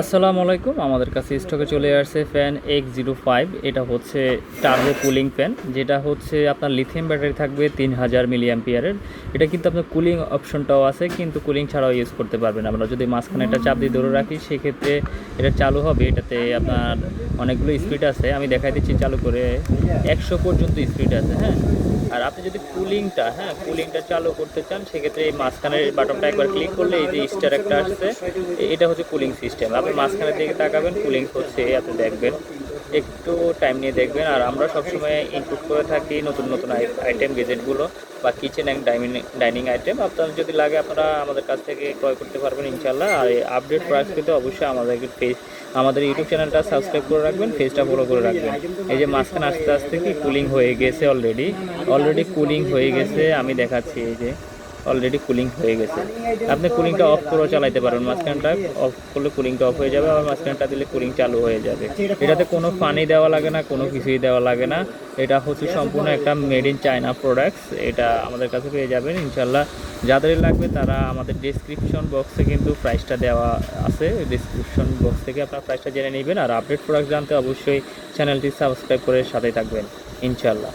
আসসালামু আলাইকুম। আমাদের কাছে স্টকে চলে আসছে ফ্যান X05। এটা হচ্ছে টার্বো কুলিং ফ্যান, যেটা হচ্ছে আপনার লিথিয়াম ব্যাটারি থাকবে 3000 মিলি অ্যাম্পিয়ারের। এটা কিন্তু আপনার কুলিং অপশনটাও আছে, কিন্তু কুলিং ছাড়াও ইউজ করতে পারবেন। আমরা যদি মাঝখানে একটা চাপ দিয়ে ধরে রাখি, সেক্ষেত্রে এটা চালু হবে। এটাতে আপনার অনেকগুলো স্পিড আছে, আমি দেখাই দিচ্ছি চালু করে। 100 পর্যন্ত স্পিড আছে, হ্যাঁ। আর আপনি যদি কুলিংটা চালু করতে চান, সেক্ষেত্রে এই মাঝখানের বাটনটা একবার ক্লিক করলে এই যে স্টার একটা আসছে, এটা হচ্ছে কুলিং সিস্টেম। আপনি মাঝখানের দিকে তাকাবেন, কুলিং হচ্ছে, আপনি দেখবেন, একটু টাইম নিয়ে দেখবেন। আর আমরা সবসময় ইনপুট করে থাকি নতুন নতুন আইটেম, গেজেটগুলো বা কিচেন অ্যান্ড ডাইনিং আইটেম। আপনার যদি লাগে আপনারা আমাদের কাছ থেকে ক্রয় করতে পারবেন ইনশাল্লাহ। আর এই আপডেট প্রাইস পেতে অবশ্যই আমাদের ইউটিউব চ্যানেলটা সাবস্ক্রাইব করে রাখবেন, পেজটা ফলো করে রাখবেন। এই যে মাঝখানে আস্তে আস্তে কি কুলিং হয়ে গেছে, অলরেডি কুলিং হয়ে গেছে। আমি দেখাচ্ছি, এই যে অলরেডি কুলিং হয়ে গেছে। আপনি কুলিংটা অফ করেও চালাতে পারবেন। মাঝখানটা অফ করলে কুলিংটা অফ হয়ে যাবে, আবার মাঝখানটা দিলে কুলিং চালু হয়ে যাবে। এটাতে কোনো পানি দেওয়া লাগে না, কোনো কিছুই দেওয়া লাগে না। এটা হচ্ছে সম্পূর্ণ একটা মেড ইন চায়না প্রোডাক্টস। এটা আমাদের কাছে পেয়ে যাবেন ইনশাল্লাহ। যাদের লাগবে তারা আমাদের ডেসক্রিপশন বক্সে কিন্তু প্রাইসটা দেওয়া আছে, ডেসক্রিপশন বক্স থেকে আপনার প্রাইসটা জেনে নেবেন। আর আপডেট প্রোডাক্ট জানতে অবশ্যই চ্যানেলটি সাবস্ক্রাইব করে সাথে থাকবেন ইনশাল্লাহ।